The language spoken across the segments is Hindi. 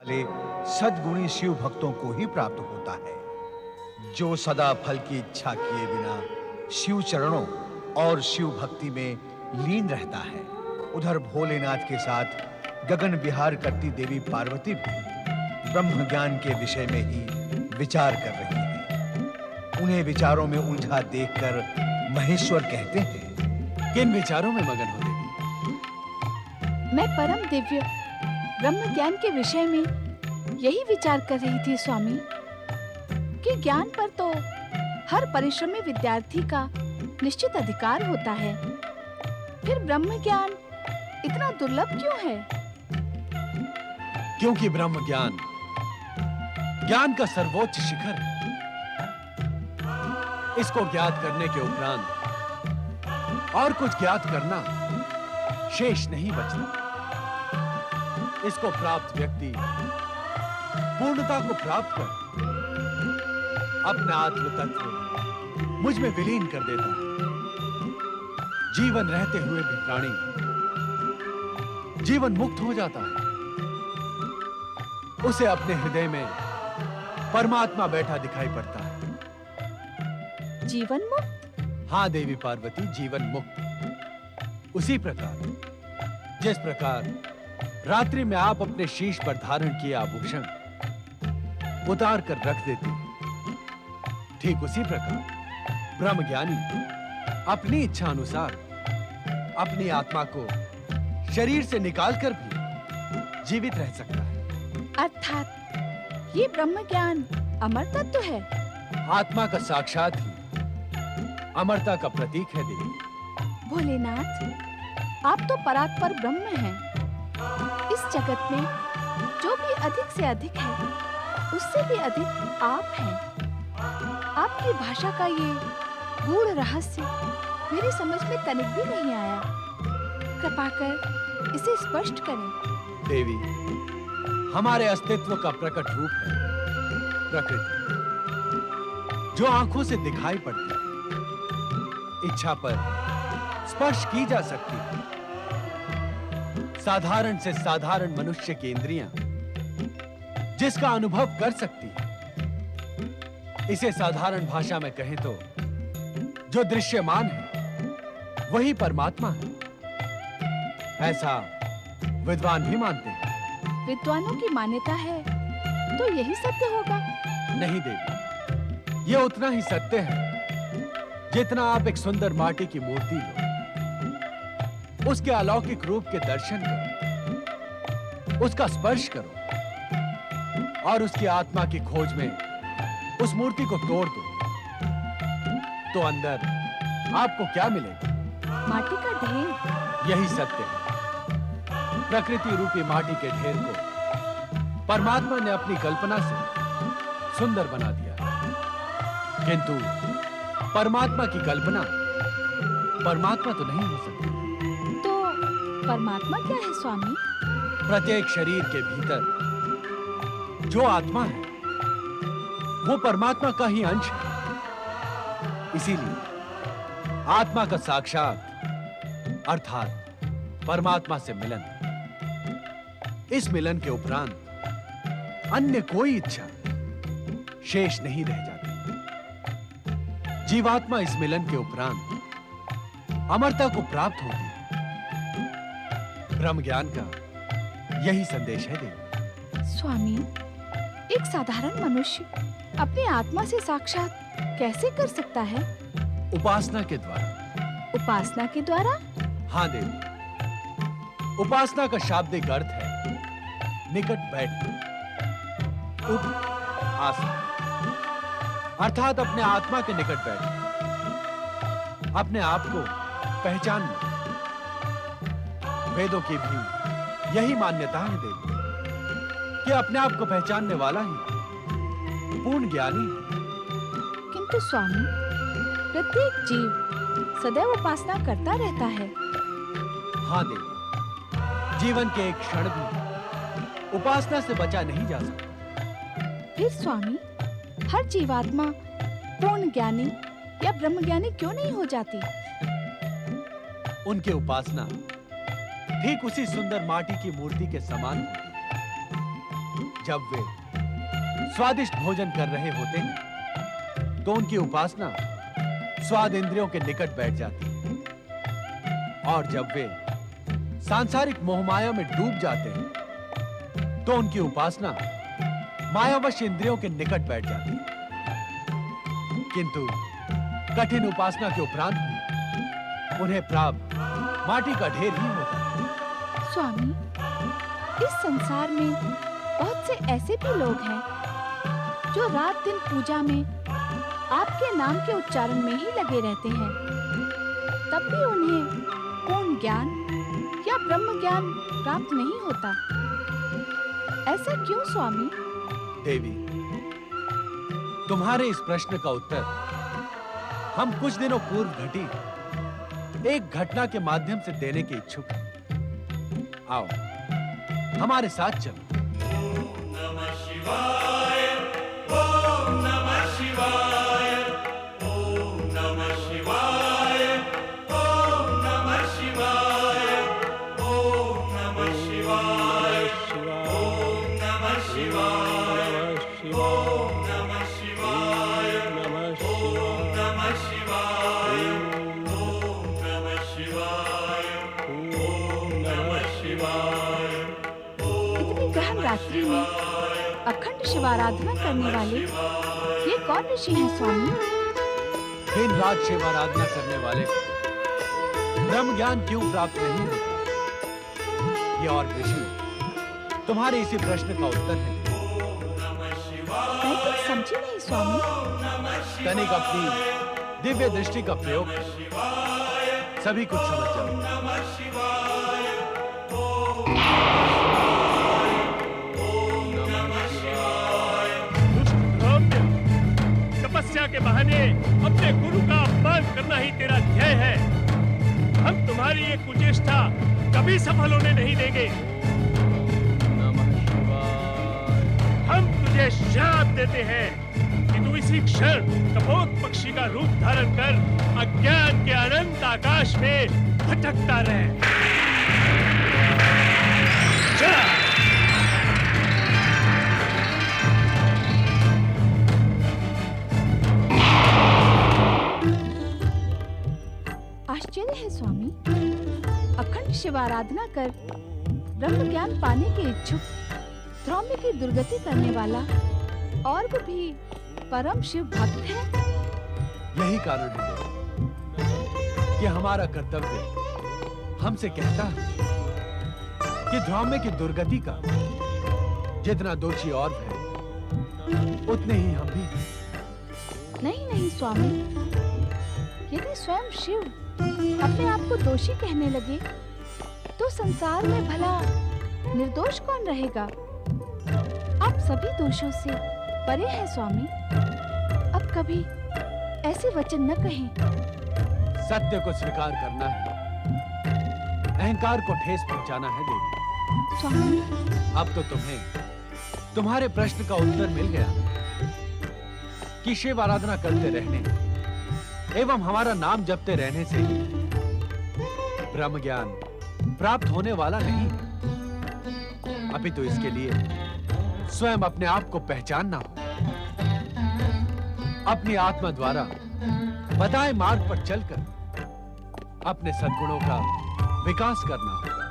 वाले सद्गुणी शिव भक्तों को ही प्राप्त होता है, जो सदा फल की इच्छा किए बिना शिव चरणों और शिव भक्ति में लीन रहता है। उधर भोलेनाथ के साथ गगन विहार करती देवी पार्वती भी ब्रह्म ज्ञान के विषय में ही विचार कर रही है। उन्हें विचारों में उलझा देखकर महेश्वर कहते हैं, किन विचारों में मगन हो देवी? मैं परम दिव्य ब्रह्म ज्ञान के विषय में यही विचार कर रही थी स्वामी, कि ज्ञान पर तो हर परिश्रमी विद्यार्थी का निश्चित अधिकार होता है, फिर ब्रह्म ज्ञान इतना दुर्लभ क्यों है? क्योंकि ब्रह्म ज्ञान ज्ञान का सर्वोच्च शिखर है। इसको ज्ञात करने के उपरांत और कुछ ज्ञात करना शेष नहीं बचता। इसको प्राप्त व्यक्ति पूर्णता को प्राप्त कर अपना आत्म तत्व मुझ में विलीन कर देता है। जीवन रहते हुए भी प्राणी जीवन मुक्त हो जाता है। उसे अपने हृदय में परमात्मा बैठा दिखाई पड़ता है। जीवन मुक्त? हाँ देवी पार्वती, जीवन मुक्त। उसी प्रकार जिस प्रकार रात्रि में आप अपने शीश पर धारण किए आभूषण उतार कर रख देते हैं, ठीक उसी प्रकार ब्रह्मज्ञानी अपनी इच्छा अनुसार अपनी आत्मा को शरीर से निकालकर भी जीवित रह सकता है। अर्थात ये ब्रह्म ज्ञान अमर तत्व है। आत्मा का साक्षात ही अमरता का प्रतीक है देवी। भोलेनाथ, आप तो परात्पर ब्रह्म हैं। इस जगत में जो भी अधिक से अधिक है, उससे भी अधिक आप हैं। आपकी भाषा का ये गूढ़ रहस्य मेरी समझ में तनिक भी नहीं आया। कृपा कर इसे स्पष्ट करें। देवी, हमारे अस्तित्व का प्रकट रूप है प्रकृति, जो आंखों से दिखाई पड़ती है, इच्छा पर स्पर्श की जा सकती है। साधारण से साधारण मनुष्य की इंद्रियां जिसका अनुभव कर सकती है, इसे साधारण भाषा में कहें तो जो दृश्यमान है वही परमात्मा है। ऐसा विद्वान भी मानते हैं। विद्वानों की मान्यता है तो यही सत्य होगा। नहीं देवी, यह उतना ही सत्य है जितना आप एक सुंदर माटी की मूर्ति लो, उसके अलौकिक रूप के दर्शन करो, उसका स्पर्श करो और उसकी आत्मा की खोज में उस मूर्ति को तोड़ दो, तो अंदर आपको क्या मिलेगा? माटी का ढेर। यही सत्य है। प्रकृति रूपी माटी के ढेर को परमात्मा ने अपनी कल्पना से सुंदर बना दिया, किंतु परमात्मा की कल्पना परमात्मा तो नहीं हो सकती। तो परमात्मा क्या है स्वामी? प्रत्येक शरीर के भीतर जो आत्मा है वो परमात्मा का ही अंश है। इसीलिए आत्मा का साक्षात अर्थात परमात्मा से मिलन, इस मिलन के उपरांत अन्य कोई इच्छा शेष नहीं रह जाती। जीवात्मा इस मिलन के उपरांत अमरता को प्राप्त होती है। ब्रह्म ज्ञान का यही संदेश है देवी। स्वामी, एक साधारण मनुष्य अपनी आत्मा से साक्षात कैसे कर सकता है? उपासना के द्वारा। उपासना के द्वारा? हाँ देवी, उपासना का शाब्दिक अर्थ है निकट बैठना। आसन अर्थात अपने आत्मा के निकट बैठना, अपने आप को पहचानना। वेदों की भी यही मान्यता है देवी कि अपने आप को पहचानने वाला ही पूर्ण ज्ञानी है। किंतु स्वामी, प्रत्येक जीव सदैव उपासना करता रहता है। हाँ देवी, जीवन के एक क्षण भी उपासना से बचा नहीं जा सकता। फिर स्वामी, हर जीवात्मा पूर्ण ज्ञानी या ब्रह्मज्ञानी क्यों नहीं हो जाती? उनकी उपासना ठीक उसी सुंदर माटी की मूर्ति के समान होती है। जब वे स्वादिष्ट भोजन कर रहे होते हैं तो उनकी उपासना स्वाद इंद्रियों के निकट बैठ जाती है, और जब वे सांसारिक मोहमाया में डूब जाते हैं तो उनकी उपासना मायावश इंद्रियों के निकट बैठ जाती है। किंतु कठिन उपासना के उपरांत भी उन्हें प्राप्त माटी का ढेर ही होता है। स्वामी, इस संसार में बहुत से ऐसे भी लोग हैं जो रात दिन पूजा में आपके नाम के उच्चारण में ही लगे रहते हैं, तब भी उन्हें पूर्ण ज्ञान या ब्रह्म ज्ञान प्राप्त नहीं होता। ऐसा क्यों स्वामी? देवी, तुम्हारे इस प्रश्न का उत्तर हम कुछ दिनों पूर्व घटी एक घटना के माध्यम से देने के इच्छुक हैं। आओ हमारे साथ चलो। इतनी गहन रात्रि में अखंड शिवाराधना करने वाले ये कौन ऋषि हैं स्वामी? दिन रात शिवाराधना करने वाले ब्रह्म ज्ञान क्यों प्राप्त नहीं होता? ये और ऋषि तुम्हारे इसी प्रश्न का उत्तर है। मैं कुछ समझी नहीं स्वामी। तनिक अपनी दिव्य दृष्टि का प्रयोग कर सभी कुछ समझ जाओ। तपस्या के बहाने अपने गुरु का अपमान करना ही तेरा ध्येय है। हम तुम्हारी ये कुचेष्टा कभी सफल होने नहीं देंगे। हम तुझे श्राप देते हैं कि तू इसी क्षण कपोत पक्षी का रूप धारण कर अज्ञान के अनंत आकाश में भटकता रहे। आश्चर्य है स्वामी, अखंड शिवाराधना कर ब्रह्म ज्ञान पाने के इच्छुक ध्रौम्य की दुर्गति करने वाला और भी परम शिव भक्त है। यही कारण है कि हमारा कर्तव्य हमसे कहता है कि ध्रौम्य की दुर्गति का जितना दोषी और है उतने ही हम भी। नहीं नहीं स्वामी, यदि स्वयं शिव अपने आप को दोषी कहने लगे तो संसार में भला निर्दोष कौन रहेगा? आप सभी दोषों से परे हैं स्वामी। अब कभी ऐसे वचन न कहें। सत्य को स्वीकार करना है, अहंकार को ठेस पहुंचाना है देवी। स्वामी, अब तो तुम्हें तुम्हारे प्रश्न का उत्तर मिल गया कि शिव आराधना करते रहने एवं हमारा नाम जपते रहने से ही ब्रह्म ज्ञान प्राप्त होने वाला नहीं, अपितु इसके लिए स्वयं अपने आप को पहचानना हो, अपनी आत्मा द्वारा बताए मार्ग पर चलकर अपने सद्गुणों का विकास करना होगा,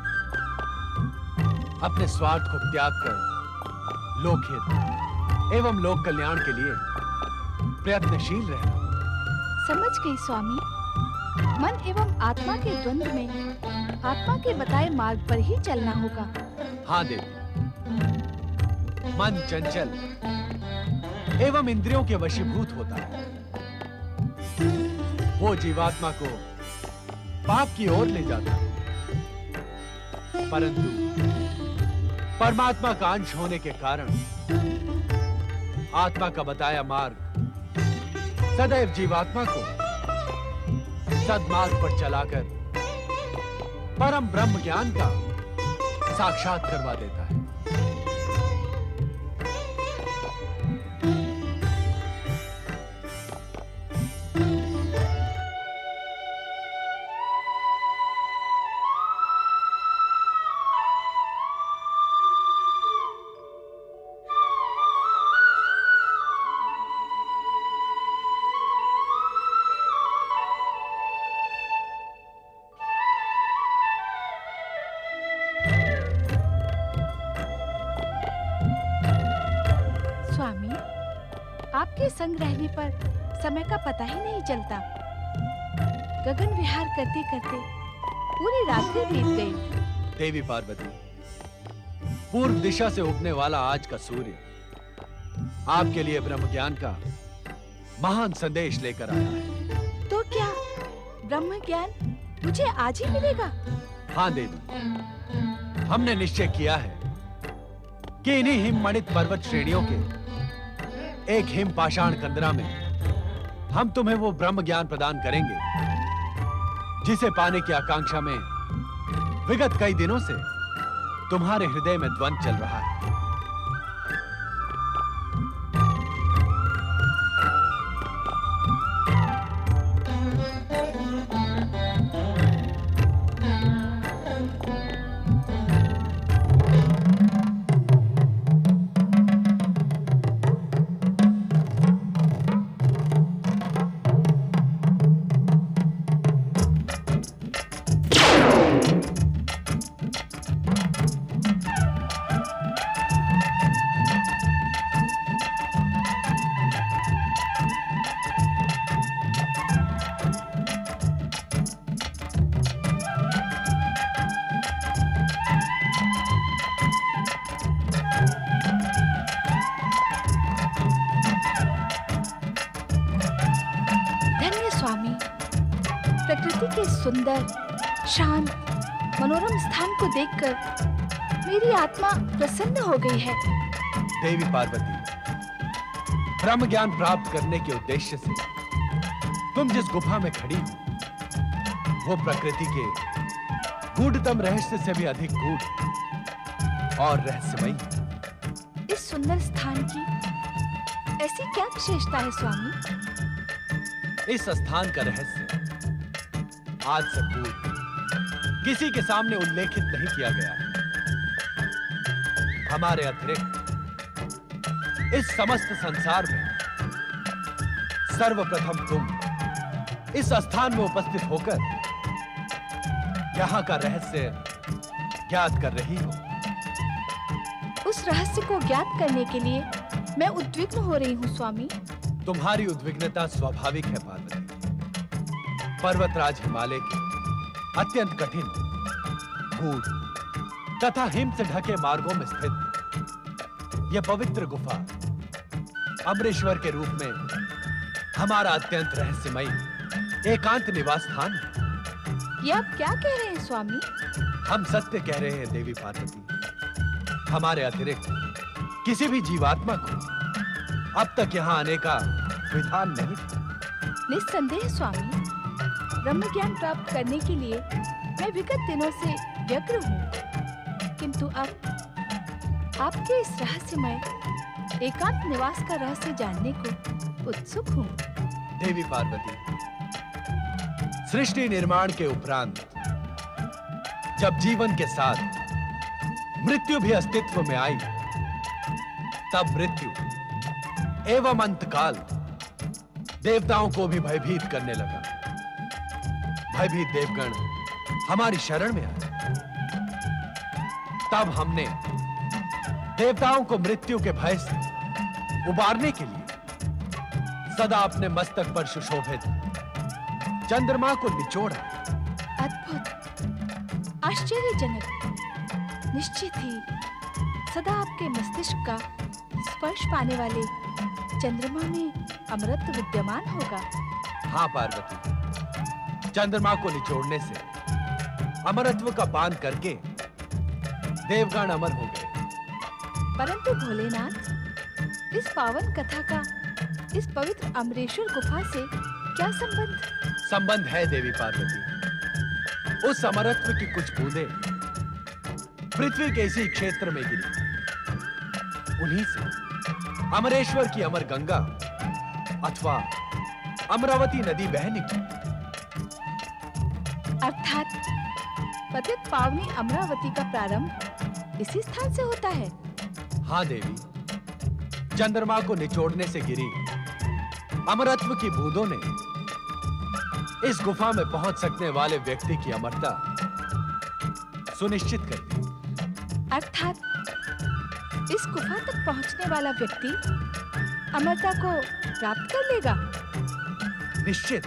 अपने स्वार्थ को त्याग कर लोकहित एवं लोक कल्याण के लिए प्रयत्नशील रहना। समझ गई स्वामी। मन एवं आत्मा के द्वंद्व में आत्मा के बताए मार्ग पर ही चलना होगा। हाँ देवी, मन चंचल एवं इंद्रियों के वशीभूत होता है। वो जीवात्मा को पाप की ओर ले जाता है, परंतु परमात्मा का अंश होने के कारण आत्मा का बताया मार्ग सदैव जीवात्मा को सद्मार्ग पर चलाकर परम ब्रह्म ज्ञान का साक्षात करवा देता है। स्वामी, आपके संग रहने पर समय का पता ही नहीं चलता। गगन विहार करते करते पूरी रात्रि बीत गई। देवी पार्वती, पूर्व दिशा से उगने वाला आज का सूर्य आपके लिए ब्रह्म ज्ञान का महान संदेश लेकर आया है। तो क्या ब्रह्म ज्ञान मुझे आज ही मिलेगा? हाँ देवी, हमने निश्चय किया है कि इन्हीं हिममणित पर्वत श्रेणियों के एक हिम पाषाण कंदरा में हम तुम्हें वो ब्रह्म ज्ञान प्रदान करेंगे जिसे पाने की आकांक्षा में विगत कई दिनों से तुम्हारे हृदय में द्वंद्व चल रहा है। प्रकृति के सुंदर, शांत, मनोरम स्थान को देखकर मेरी आत्मा प्रसन्न हो गई है। देवी पार्वती, ब्रह्म ज्ञान प्राप्त करने के उद्देश्य से तुम जिस गुफा में खड़ी हो वो प्रकृति के गूढ़तम रहस्य से भी अधिक गूढ़ और रहस्यमयी है। इस सुंदर स्थान की ऐसी क्या विशेषता है स्वामी? इस स्थान का रहस्य आज से पूर्व किसी के सामने उल्लेखित नहीं किया गया है। हमारे अतिरिक्त इस समस्त संसार में सर्वप्रथम तुम इस स्थान में उपस्थित होकर यहाँ का रहस्य ज्ञात कर रही हो। उस रहस्य को ज्ञात करने के लिए मैं उद्विग्न हो रही हूँ स्वामी। तुम्हारी उद्विग्नता स्वाभाविक है पार्वती। पर्वतराज हिमालय के अत्यंत कठिन, गूढ़ तथा हिम से ढके मार्गों में स्थित यह पवित्र गुफा अमरेश्वर के रूप में हमारा अत्यंत रहस्यमयी एकांत निवास स्थान है। ये आप क्या कह रहे हैं स्वामी? हम सत्य कह रहे हैं देवी पार्वती। हमारे अतिरिक्त किसी भी जीवात्मा को अब तक यहाँ आने का विधान नहीं था। निस्संदेह स्वामी, ब्रह्म ज्ञान प्राप्त करने के लिए मैं विगत दिनों से व्यग्र हूँ, किंतु अब आपके इस रहस्यमय एकांत निवास का रहस्य जानने को उत्सुक हूँ। देवी पार्वती, सृष्टि निर्माण के उपरांत जब जीवन के साथ मृत्यु भी अस्तित्व में आई, तब मृत्यु एवं अंतकाल देवताओं को भी भयभीत करने लगा। भयभीत देवगण हमारी शरण में आए। तब हमने देवताओं को मृत्यु के भय से उबारने के लिए सदा अपने मस्तक पर सुशोभित चंद्रमा को निचोड़ा। अद्भुत, आश्चर्यजनक। निश्चित ही सदा आपके मस्तिष्क का स्पर्श पाने वाले चंद्रमा में अमृत विद्यमान होगा। हाँ पार्वती, चंद्रमा को निचोड़ने से अमरत्व का पान करके देवगण अमर हो गए। परंतु भोलेनाथ, इस पावन कथा का इस पवित्र अमरेश्वर गुफा से क्या संबंध? संबंध है देवी पार्वती। उस अमरत्व की कुछ बूंदें पृथ्वी के इसी क्षेत्र में गिरी। उन्हीं से अमरेश्वर की अमर गंगा अथवा अमरावती नदी बह निकली। अर्थात पतित पावनी अमरावती का प्रारंभ इसी स्थान से होता है। हाँ देवी, चंद्रमा को निचोड़ने से गिरी अमरत्व की बूंदों ने इस गुफा में पहुंच सकने वाले व्यक्ति की अमरता सुनिश्चित कर दी। अर्थात इस गुफा तक पहुंचने वाला व्यक्ति अमरता को प्राप्त कर लेगा? निश्चित।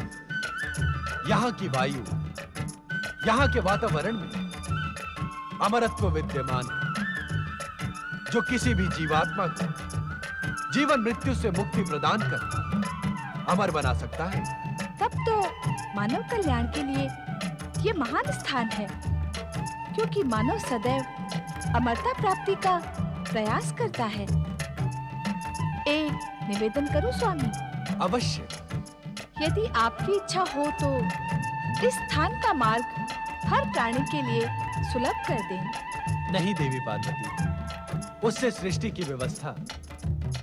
यहाँ की वायु, यहाँ के वातावरण में अमरत्व विद्यमान है, जो किसी भी जीवात्मा को जीवन मृत्यु से मुक्ति प्रदान कर अमर बना सकता है। तब तो मानव कल्याण के लिए ये महान स्थान है, क्योंकि मानव सदैव अमरता प्राप्ति का प्रयास करता है। एक निवेदन करूं स्वामी? अवश्य। यदि आपकी इच्छा हो तो इस स्थान का मार्ग हर प्राणी के लिए सुलभ कर दें। नहीं देवी पार्वती, उससे सृष्टि की व्यवस्था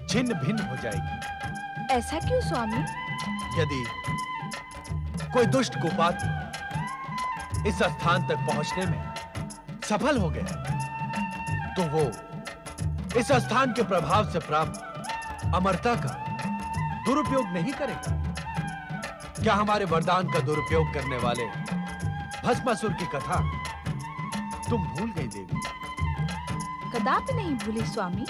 छिन्न भिन्न हो जाएगी। ऐसा क्यों स्वामी? यदि कोई दुष्ट कुपात्र इस स्थान तक पहुंचने में सफल हो गया, तो वो इस स्थान के प्रभाव से प्राप्त अमरता का दुरुपयोग नहीं करेगा। क्या हमारे वरदान का दुरुपयोग करने वाले भस्मासुर की कथा तुम भूल गई देवी? कदापि नहीं भूली स्वामी।